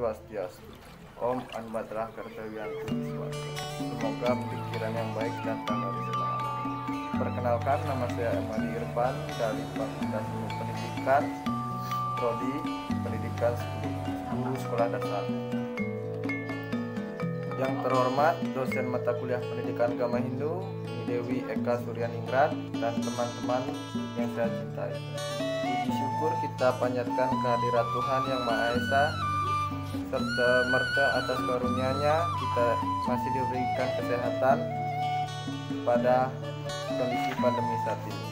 Swastiastu. Om Anmadrah Kartawiyantu Swastiastu. Semoga pikiran yang baik datang dari Tuhan. Perkenalkan, nama saya Emadi Irfan dari Fakultas Ilmu Pendidikan, Prodi Pendidikan Guru Sekolah Dasar. Yang terhormat dosen mata kuliah Pendidikan Agama Hindu, Dewi Eka Suryaningrat, dan teman-teman yang saya cintai. Puji syukur kita panjatkan kehadirat Tuhan Yang Maha Esa, serta merta atas karunia-Nya kita masih diberikan kesehatan pada kondisi pandemi saat ini.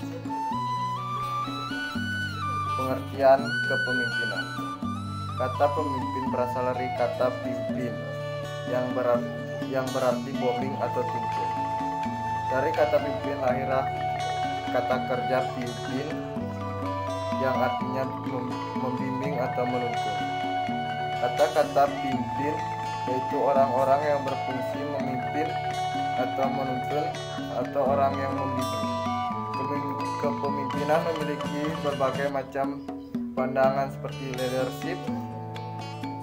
Pengertian kepemimpinan. Kata pemimpin berasal dari kata pimpin yang berarti bombing atau tuntun. Dari kata pimpin lahirlah kata kerja pimpin yang artinya membimbing atau menuntun. Kata-kata pimpin yaitu orang-orang yang berfungsi memimpin atau menuntun atau orang yang membimbing. Kepemimpinan memiliki berbagai macam pandangan seperti leadership,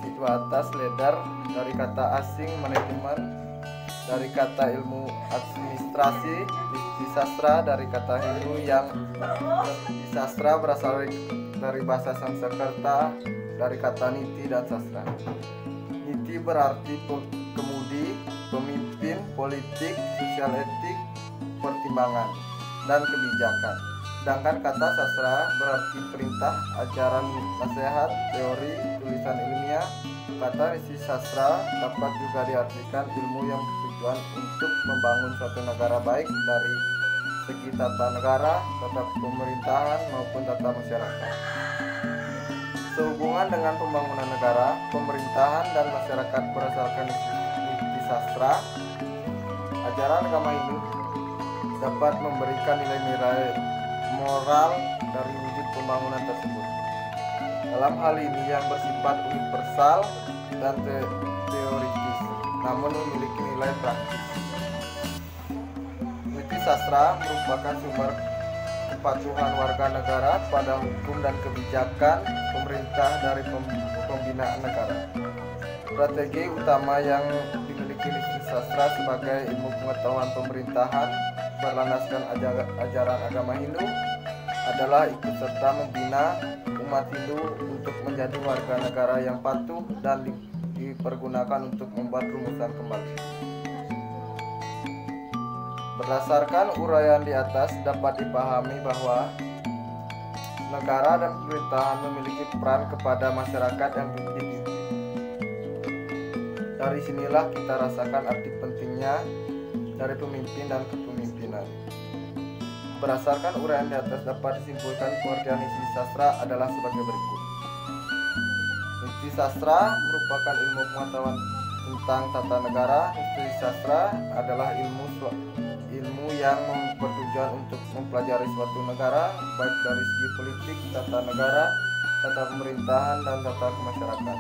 situ atas leader, dari kata asing manajemen, dari kata ilmu administrasi, sastra, dari kata Hindu yang sastra berasal dari bahasa Sanskerta, dari kata niti dan sastra. Niti berarti kemudi, pemimpin, politik, sosial etik, pertimbangan, dan kebijakan. Sedangkan kata sastra berarti perintah, ajaran, nasihat, teori, tulisan ilmiah. Kata isi sastra dapat juga diartikan ilmu yang bertujuan untuk membangun suatu negara baik dari segi tata negara, tata pemerintahan maupun tata masyarakat. Sehubungan dengan pembangunan negara, pemerintahan dan masyarakat berdasarkan isi sastra, ajaran agama Hindu dapat memberikan nilai-nilai moral dari wujud pembangunan tersebut. Dalam hal ini yang bersifat universal dan teoritis, namun memiliki nilai praktis. Niti sastra merupakan sumber kepatuhan warga negara pada hukum dan kebijakan pemerintah dari pembinaan negara. Strategi utama yang dimiliki niti sastra sebagai ilmu pengetahuan pemerintahan berlandaskan ajaran agama Hindu adalah ikut serta membina umat Hindu untuk menjadi warga negara yang patuh dan dipergunakan untuk membuat rumusan kembali. Berdasarkan uraian di atas dapat dipahami bahwa negara dan pemerintahan memiliki peran kepada masyarakat yang dipimpin. Dari sinilah kita rasakan arti pentingnya dari pemimpin dan kepemimpinan. Berdasarkan uraian di atas dapat disimpulkan pengertian isi sastra adalah sebagai berikut. Isi sastra merupakan ilmu pengetahuan tentang tata negara. Isi sastra adalah ilmu yang bertujuan untuk mempelajari suatu negara, baik dari segi politik, tata negara, tata pemerintahan, dan tata kemasyarakatan,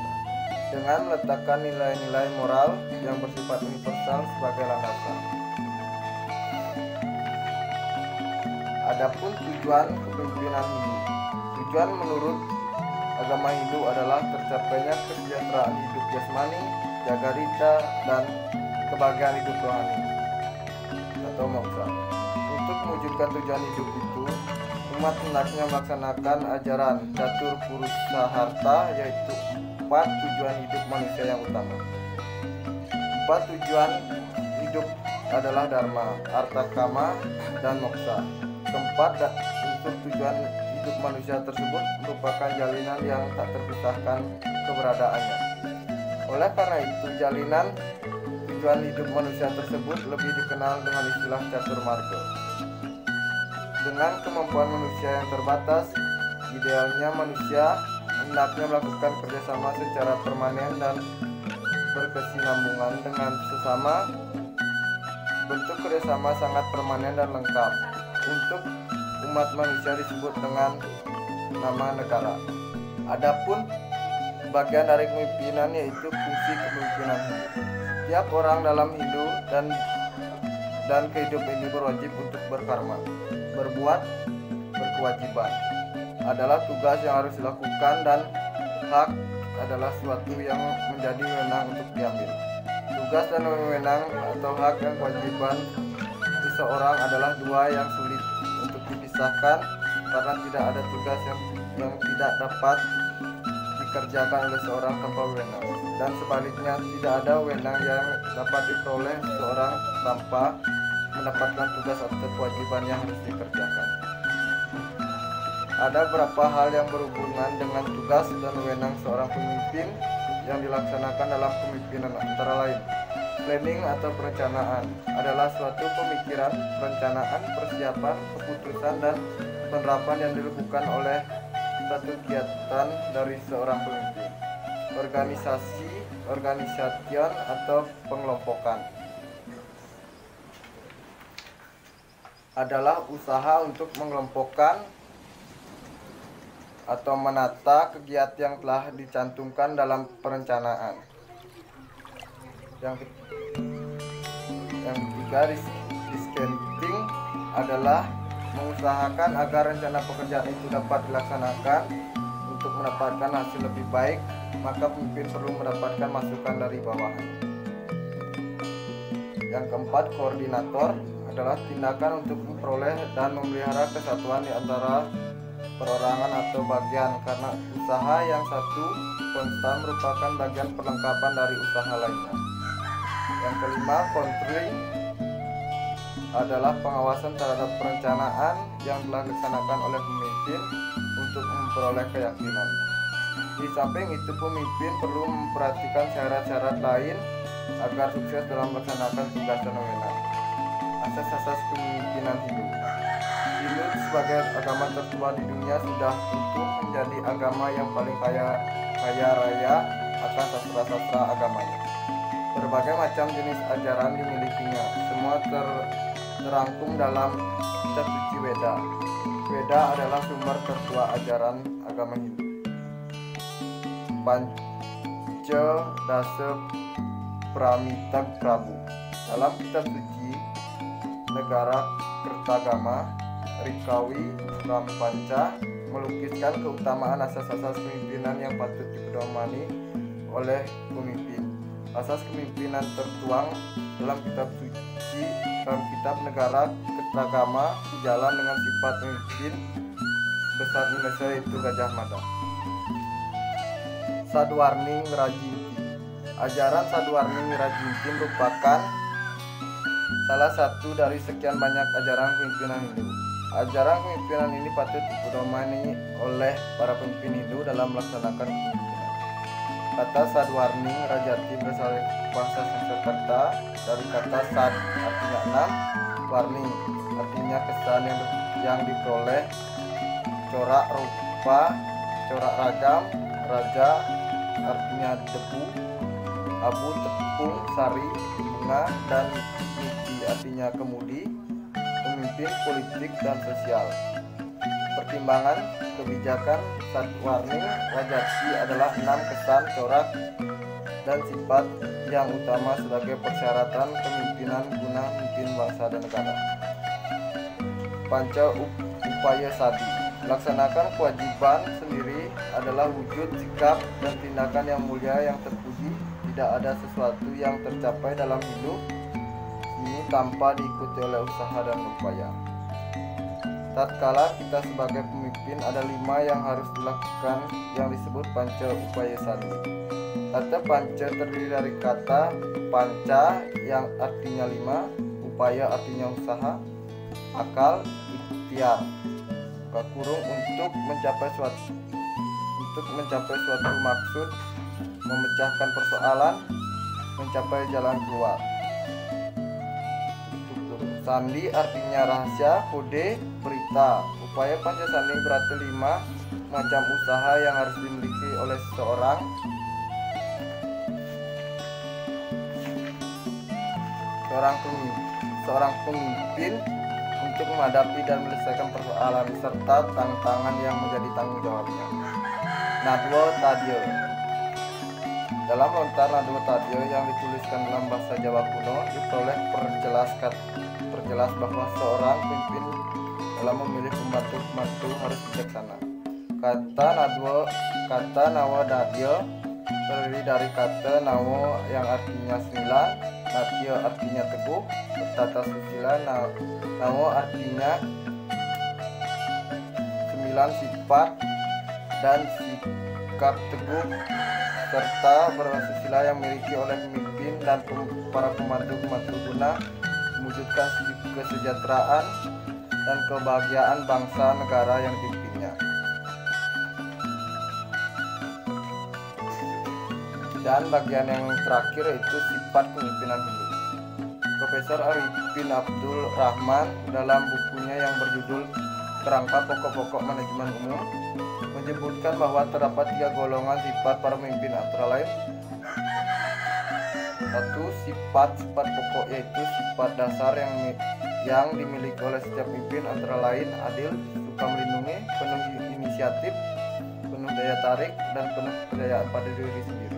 dengan meletakkan nilai-nilai moral yang bersifat universal sebagai landasan. Adapun tujuan kepemimpinan Hindu. Tujuan menurut agama Hindu adalah tercapainya kesejahteraan hidup jasmani, jagarita, dan kebahagiaan hidup rohani atau moksha. Untuk mewujudkan tujuan hidup itu, umat hendaknya melaksanakan ajaran catur purusaharta, yaitu 4 tujuan hidup manusia yang utama. 4 tujuan hidup adalah dharma, artha kama, dan moksha. Keempat, untuk tujuan hidup manusia tersebut merupakan jalinan yang tak terpisahkan keberadaannya. Oleh karena itu, jalinan tujuan hidup manusia tersebut lebih dikenal dengan istilah catur marga. Dengan kemampuan manusia yang terbatas, idealnya manusia hendaknya melakukan kerjasama secara permanen dan berkesinambungan dengan sesama. Bentuk kerjasama sangat permanen dan lengkap untuk umat manusia disebut dengan nama negara. Adapun bagian dari kepemimpinan yaitu fungsi kepemimpinan Hindu. Setiap orang dalam Hindu dan kehidupan ini berwajib untuk berkarma, berbuat, berkewajiban adalah tugas yang harus dilakukan dan hak adalah suatu yang menjadi wewenang untuk diambil. Tugas dan wewenang atau hak dan kewajiban seseorang adalah dua yang sulit untuk dipisahkan karena tidak ada tugas yang tidak dapat dikerjakan oleh seorang tanpa wewenang, dan sebaliknya tidak ada wewenang yang dapat diperoleh seseorang tanpa mendapatkan tugas atau kewajiban yang harus dikerjakan. Ada beberapa hal yang berhubungan dengan tugas dan wewenang seorang pemimpin yang dilaksanakan dalam kepemimpinan, antara lain planning atau perencanaan adalah suatu pemikiran, perencanaan, persiapan, keputusan, dan penerapan yang dilakukan oleh satu kegiatan dari seorang pemimpin. Organisation atau pengelompokan adalah usaha untuk mengelompokkan atau menata kegiatan yang telah dicantumkan dalam perencanaan. Yang ketiga, discounting adalah mengusahakan agar rencana pekerjaan itu dapat dilaksanakan. Untuk mendapatkan hasil lebih baik, maka pemimpin perlu mendapatkan masukan dari bawahan. Yang keempat, koordinator adalah tindakan untuk memperoleh dan memelihara kesatuan di antara perorangan atau bagian, karena usaha yang satu konstan merupakan bagian perlengkapan dari usaha lainnya. Yang kelima, controlling adalah pengawasan terhadap perencanaan yang telah dilaksanakan oleh pemimpin untuk memperoleh keyakinan. Di samping itu, pemimpin perlu memperhatikan syarat-syarat lain agar sukses dalam melaksanakan tugas dan wewenang. Asas-asas kepemimpinan Hindu. Hindu sebagai agama tertua di dunia sudah tentu menjadi agama yang paling kaya raya akan sastra-sastra agamanya. Berbagai macam jenis ajaran dimilikinya, semua terangkum dalam kitab suci Weda. Weda adalah sumber tertua ajaran agama Hindu. Panca Dasa Pramita Prabu. Dalam kitab suci Negara Kertagama, Rikawi Rampanca melukiskan keutamaan asas-asas kepemimpinan yang patut dipedomani oleh pemimpin. Asas kepemimpinan tertuang dalam kitab suci, dalam kitab Negara Kertagama sejalan dengan sifat pemimpin besar Indonesia, yaitu Gajah Mada. Sadwarning Rajinti. Ajaran Sadwarning Rajinti merupakan salah satu dari sekian banyak ajaran kepemimpinan Hindu. Ajaran kepemimpinan ini patut dipedomani oleh para pemimpin Hindu dalam melaksanakan kepemimpinan. Kata Sadwarning Rajati berasal dari bahasa Sanskerta dari kata sad artinya 6, warni artinya kesan yang diperoleh, corak rupa, corak ragam, raja artinya debu, abu tepung, sari, bunga, dan niti artinya kemudi, pemimpin politik dan sosial. Pertimbangan kebijakan Sadwarning Rajati adalah 6 kesan, corak, dan sifat yang utama sebagai persyaratan kepemimpinan guna memimpin bangsa dan negara. Panca Upaya Sadi. Melaksanakan kewajiban sendiri adalah wujud sikap dan tindakan yang mulia yang terpuji. Tidak ada sesuatu yang tercapai dalam hidup ini tanpa diikuti oleh usaha dan upaya. Tatkala kita sebagai pemimpin, ada 5 yang harus dilakukan yang disebut Panca Upaya Sadi. Kata panca terdiri dari kata panca yang artinya 5, upaya artinya usaha, akal, ikhtiar, kurung untuk mencapai suatu maksud, memecahkan persoalan, mencapai jalan keluar. Sandi artinya rahasia, kode, berita. Upaya panca sandi berarti 5 macam usaha yang harus dimiliki oleh seorang pemimpin untuk menghadapi dan menyelesaikan persoalan serta tantangan yang menjadi tanggung jawabnya. Nadwa Tadya. Dalam lontar Nadwa Tadya yang dituliskan dalam bahasa Jawa kuno diperoleh perjelas bahwa seorang pemimpin dalam memilih pembantu harus bijaksana. Kata Nawa Tadya terdiri dari kata namo yang artinya sembilan, natya artinya teguh, tata susila namo artinya sembilan sifat dan sikap teguh serta bersusila yang dimiliki oleh pemimpin dan para pembantu-pembantu guna mewujudkan kesejahteraan dan kebahagiaan bangsa negara yang dipimpinnya. Dan bagian yang terakhir yaitu sifat kepemimpinan hidup. Profesor Arifin Abdul Rahman dalam bukunya yang berjudul Kerangka Pokok-pokok Manajemen Umum menyebutkan bahwa terdapat 3 golongan sifat para pemimpin, antara lain: 1. Sifat-sifat pokok, yaitu sifat dasar yang dimiliki oleh setiap pemimpin, antara lain adil, suka melindungi, penuh inisiatif, penuh daya tarik, dan penuh kepercayaan pada diri sendiri.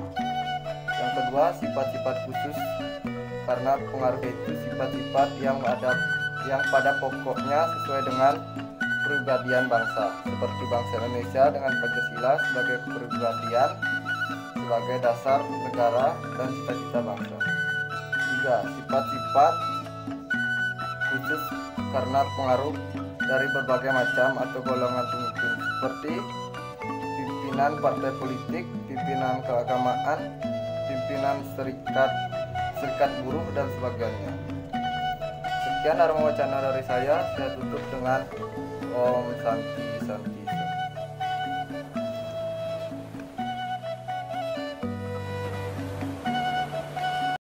Yang kedua, sifat-sifat khusus karena pengaruh, yaitu sifat-sifat yang pada pokoknya sesuai dengan kepribadian bangsa, seperti bangsa Indonesia dengan Pancasila sebagai kepribadian sebagai dasar negara dan cita-cita bangsa. 3. Sifat-sifat khusus karena pengaruh dari berbagai macam atau golongan pemimpin, seperti pimpinan partai politik, pimpinan keagamaan, pimpinan serikat buruh, dan sebagainya. Sekian Dharma Wacana dari saya tutup dengan Om Santi Santi.